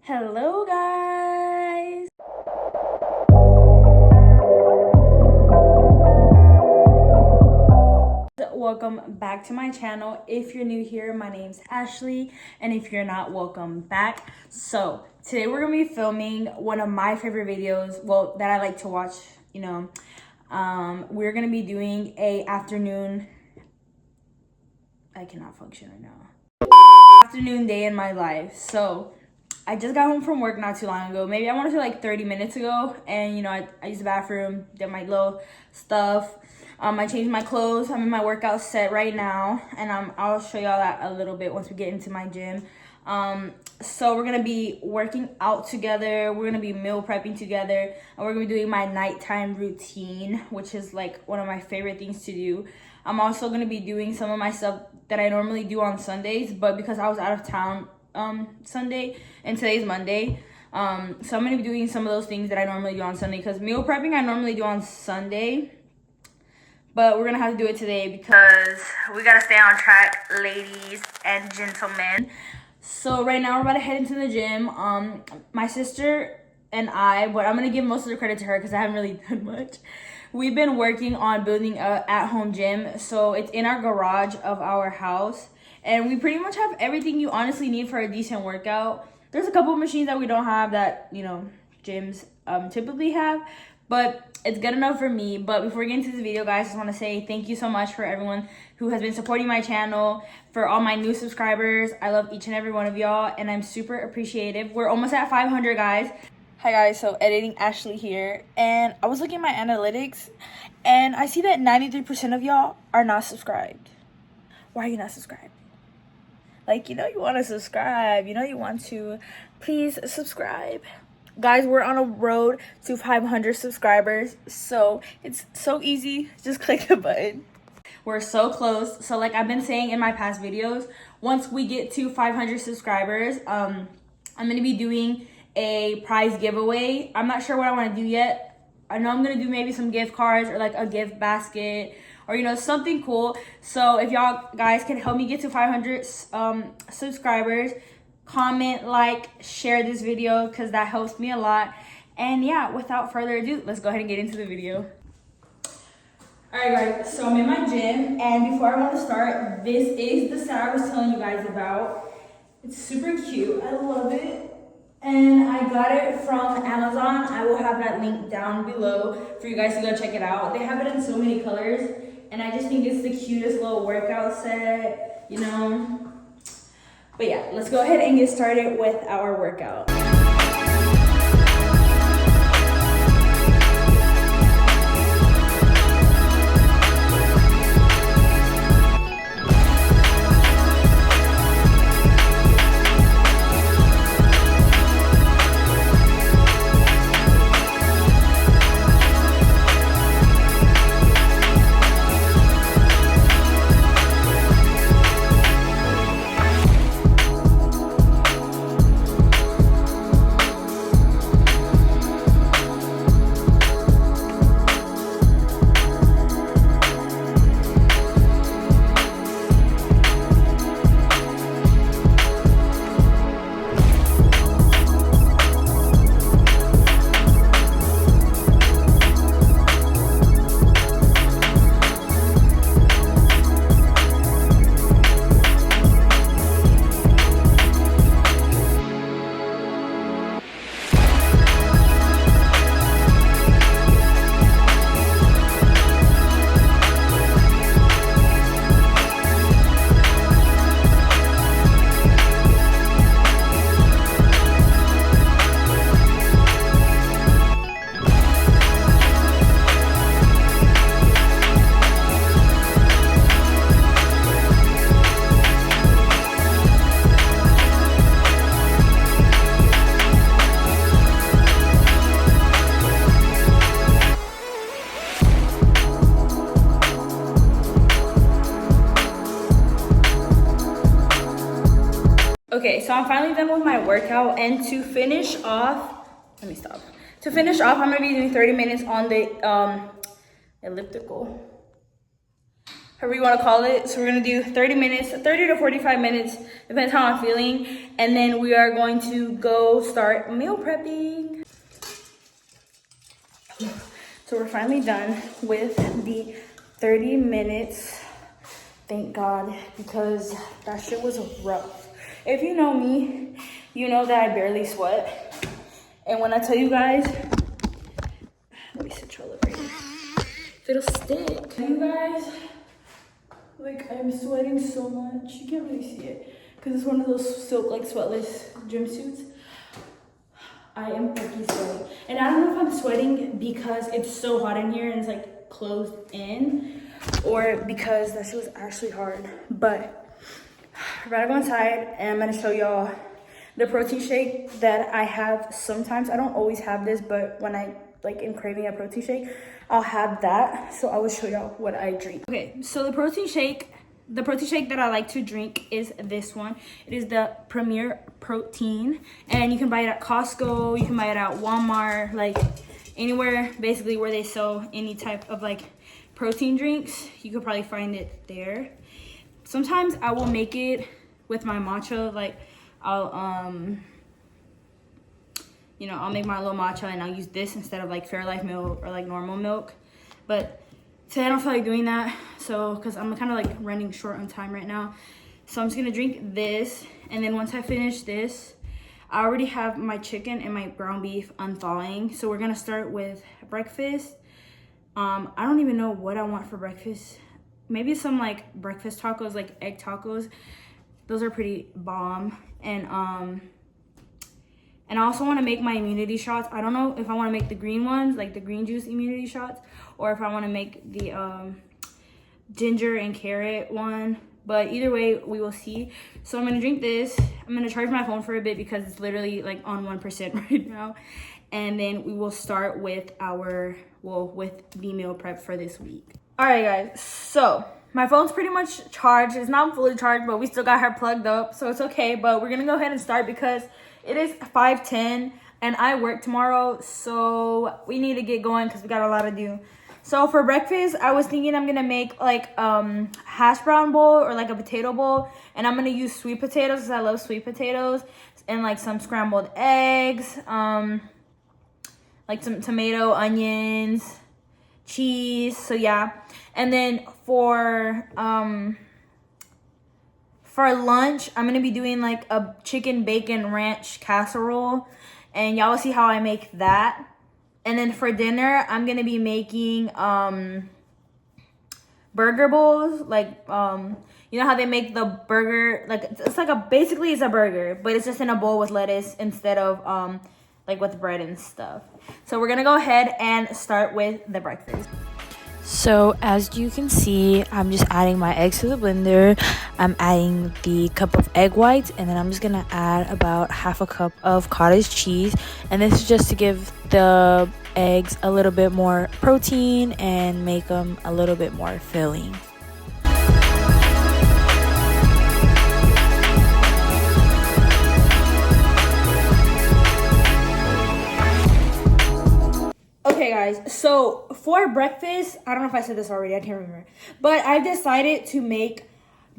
Hello guys! Welcome back to my channel. If you're new here, my name's Ashley, and if you're not, welcome back. So today we're gonna be filming one of my favorite videos, well, that I like to watch, we're gonna be doing a afternoon, I cannot function right now, afternoon day in my life. So I just got home from work not too long ago. Maybe I want to say like 30 minutes ago. And, I used the bathroom, did my little stuff. I changed my clothes. I'm in my workout set right now. And I'll show y'all that a little bit once we get into my gym. So we're going to be working out together. We're going to be meal prepping together. And we're going to be doing my nighttime routine, which is like one of my favorite things to do. I'm also going to be doing some of my stuff that I normally do on Sundays. But because I was out of town Sunday and today's Monday, so I'm gonna be doing some of those things that I normally do on Sunday, because meal prepping I normally do on Sunday, but we're gonna have to do it today because we gotta stay on track, ladies and gentlemen. So right now we're about to head into the gym. My sister and I, but I'm gonna give most of the credit to her because I haven't really done much. We've been working on building a at-home gym, so it's in our garage of our house. And we pretty much have everything you honestly need for a decent workout. There's a couple of machines that we don't have that, gyms typically have. But it's good enough for me. But before we get into this video, guys, I just want to say thank you so much for everyone who has been supporting my channel. For all my new subscribers, I love each and every one of y'all. And I'm super appreciative. We're almost at 500, guys. Hi, guys. So editing Ashley here. And I was looking at my analytics. And I see that 93% of y'all are not subscribed. Why are you not subscribed? Like, you want to subscribe. You want to. Please subscribe. Guys, we're on a road to 500 subscribers. So, it's so easy. Just click the button. We're so close. So, like I've been saying in my past videos, once we get to 500 subscribers, I'm going to be doing a prize giveaway. I'm not sure what I want to do yet. I know I'm going to do maybe some gift cards or like a gift basket, or something cool. So if y'all guys can help me get to 500 subscribers, comment, like, share this video, because that helps me a lot. And yeah, without further ado, let's go ahead and get into the video. Alright guys, so I'm in my gym, and before I want to start, this is the set I was telling you guys about. It's super cute. I love it. And I got it from Amazon. I will have that link down below for you guys to go check it out. They have it in so many colors. And I just think it's the cutest little workout set, But yeah, let's go ahead and get started with our workout. Okay, so I'm finally done with my workout, and to finish off, I'm gonna be doing 30 minutes on the elliptical. however you want to call it. So we're going to do 30 minutes, 30 to 45 minutes, depends how I'm feeling. And then we are going to go start meal prepping. So we're finally done with the 30 minutes. Thank God, because that shit was rough. If you know me, you know that I barely sweat. And when I tell you guys, let me sit y'all over here. It'll stick. You guys, like, I'm sweating so much. You can't really see it because it's one of those silk, like, sweatless gym suits. I am fucking sweating. And I don't know if I'm sweating because it's so hot in here and it's like closed in, or because that shit was actually hard. But we're about to go inside and I'm gonna show y'all the protein shake that I have sometimes. I don't always have this, but when I like am craving a protein shake, I'll have that. So I will show y'all what I drink. Okay, so the protein shake that I like to drink is this one. It is the Premier Protein, and you can buy it at Costco, you can buy it at Walmart, like anywhere basically where they sell any type of like protein drinks. You could probably find it there. Sometimes I will make it with my matcha, like I'll you know, I'll make my little matcha and I'll use this instead of like Fairlife milk or like normal milk. But today I don't feel like doing that, so because I'm kind of like running short on time right now. So I'm just gonna drink this, and then once I finish this, I already have my chicken and my ground beef unthawing. So we're gonna start with breakfast. I don't even know what I want for breakfast. Maybe some like breakfast tacos, like egg tacos. Those are pretty bomb. And I also want to make my immunity shots. I don't know if I want to make the green ones, like the green juice immunity shots, or if I want to make the ginger and carrot one. But either way, we will see. So I'm going to drink this. I'm going to charge my phone for a bit because it's literally like on 1% right now. And then we will start with with the meal prep for this week. All right, guys. So my phone's pretty much charged. It's not fully charged, but we still got her plugged up. So it's okay. But we're going to go ahead and start because it is 5:10 and I work tomorrow, so we need to get going because we got a lot to do. So for breakfast, I was thinking I'm gonna make like hash brown bowl or like a potato bowl, and I'm gonna use sweet potatoes because I love sweet potatoes, and like some scrambled eggs, like some tomato, onions, cheese. So yeah, and then for lunch, I'm gonna be doing like a chicken bacon ranch casserole, and y'all will see how I make that. And then for dinner, I'm gonna be making burger bowls, like you know how they make the burger, like it's like basically it's a burger, but it's just in a bowl with lettuce instead of like with bread and stuff. So we're gonna go ahead and start with the breakfast. So as you can see, I'm just adding my eggs to the blender. I'm adding the cup of egg whites, and then I'm just gonna add about half a cup of cottage cheese. And this is just to give the eggs a little bit more protein and make them a little bit more filling. Okay guys, so for breakfast, I don't know if I said this already, I can't remember, but I've decided to make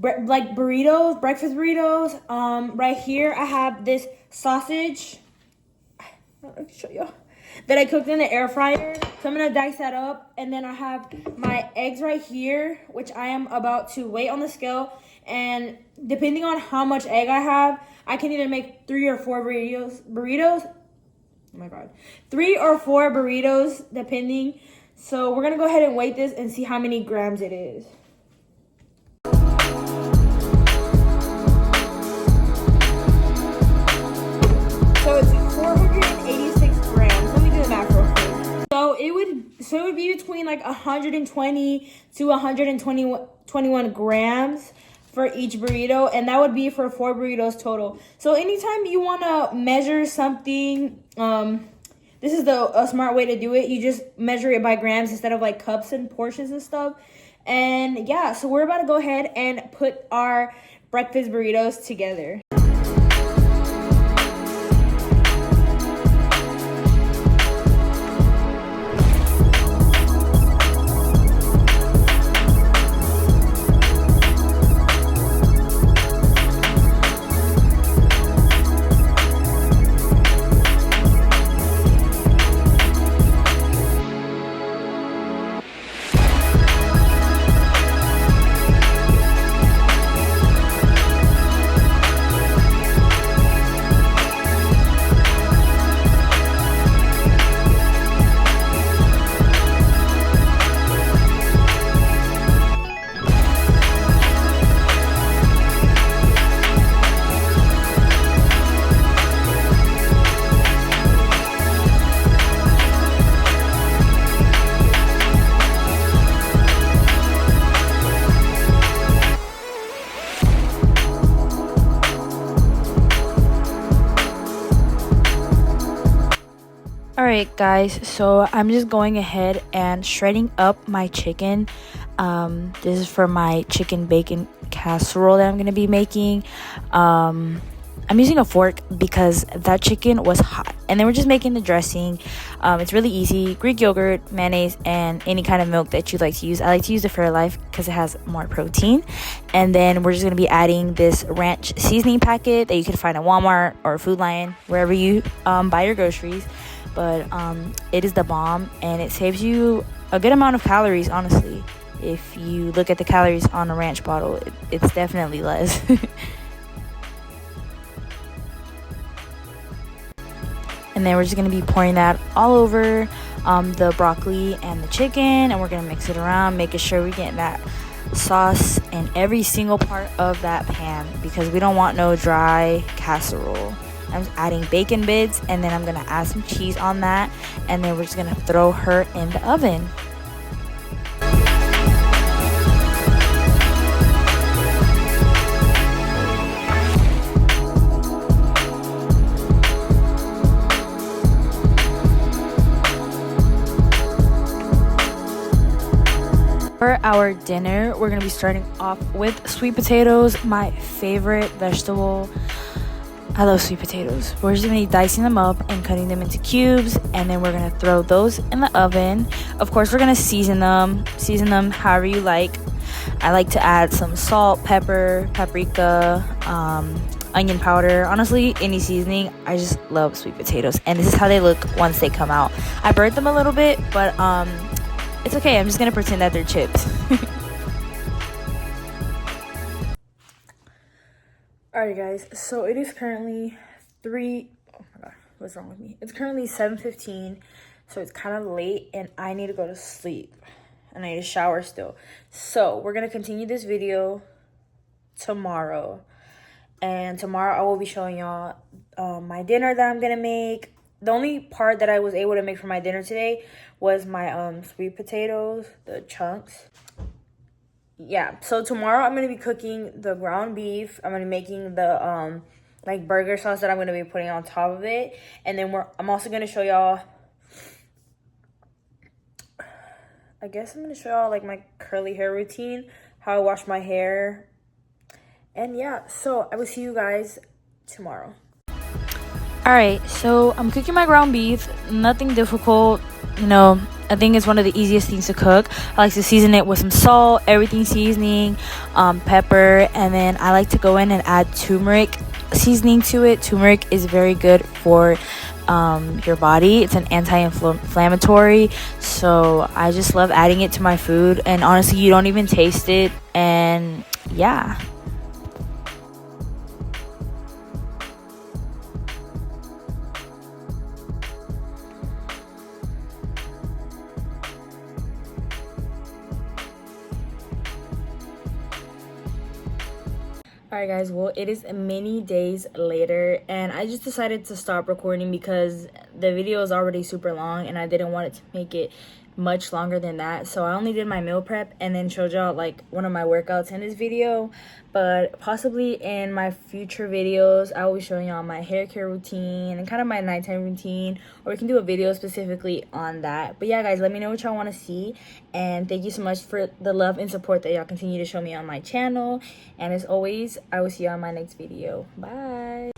like burritos, breakfast burritos. Right here I have this sausage, I'll show you, that I cooked in the air fryer. So I'm gonna dice that up, and then I have my eggs right here, which I am about to weigh on the scale, and depending on how much egg I have, I can either make 3 or 4 burritos. Oh my god, 3 or 4 burritos depending. So we're gonna go ahead and weigh this and see how many grams it is. So it's 486 grams. Let me do the math real quick. So it would be between like 120 to 121 grams for each burrito, and that would be for 4 burritos total. So anytime you want to measure something, this is a smart way to do it. You just measure it by grams instead of like cups and portions and stuff. And yeah, so we're about to go ahead and put our breakfast burritos together. Alright guys, so I'm just going ahead and shredding up my chicken. This is for my chicken bacon casserole that I'm going to be making. I'm using a fork because that chicken was hot. And then we're just making the dressing. It's really easy. Greek yogurt, mayonnaise, and any kind of milk that you like to use. I like to use the Fairlife because it has more protein. And then we're just going to be adding this ranch seasoning packet that you can find at Walmart or Food Lion, wherever you buy your groceries. But it is the bomb, and it saves you a good amount of calories, honestly. If you look at the calories on a ranch bottle, it's definitely less. And then we're just going to be pouring that all over the broccoli and the chicken, and we're going to mix it around, making sure we're getting that sauce in every single part of that pan because we don't want no dry casserole. I'm just adding bacon bits, and then I'm going to add some cheese on that, and then we're just going to throw her in the oven. For our dinner, we're going to be starting off with sweet potatoes, my favorite vegetable. I love sweet potatoes. We're just going to be dicing them up and cutting them into cubes, and then we're going to throw those in the oven. Of course, we're going to season them however you like. I like to add some salt, pepper, paprika, onion powder. Honestly, any seasoning. I just love sweet potatoes, and this is how they look once they come out. I burnt them a little bit, but it's okay. I'm just going to pretend that they're chips. Alright guys, so it is currently oh my god, what's wrong with me? It's currently 7:15, so it's kind of late and I need to go to sleep. And I need to shower still. So we're gonna continue this video tomorrow. And tomorrow I will be showing y'all my dinner that I'm gonna make. The only part that I was able to make for my dinner today was my sweet potatoes, the chunks. Yeah, so tomorrow I'm going to be cooking the ground beef. I'm going to be making the like burger sauce that I'm going to be putting on top of it. And then I'm also going to show y'all, I guess I'm going to show y'all like my curly hair routine, how I wash my hair. And yeah, so I will see you guys tomorrow. Alright, so I'm cooking my ground beef. Nothing difficult, you know. I think it's one of the easiest things to cook. I like to season it with some salt, everything seasoning, pepper, and then I like to go in and add turmeric seasoning to it. Turmeric is very good for your body. It's an anti-inflammatory, so I just love adding it to my food, and honestly you don't even taste it. And yeah. Alright guys, well it is many days later and I just decided to stop recording because the video is already super long and I didn't want it to make it much longer than that. So I only did my meal prep and then showed y'all like one of my workouts in this video. But possibly in my future videos I will be showing y'all my hair care routine and kind of my nighttime routine, or we can do a video specifically on that. But yeah guys, let me know what y'all want to see, and thank you so much for the love and support that y'all continue to show me on my channel. And as always, I will see you on my next video. Bye.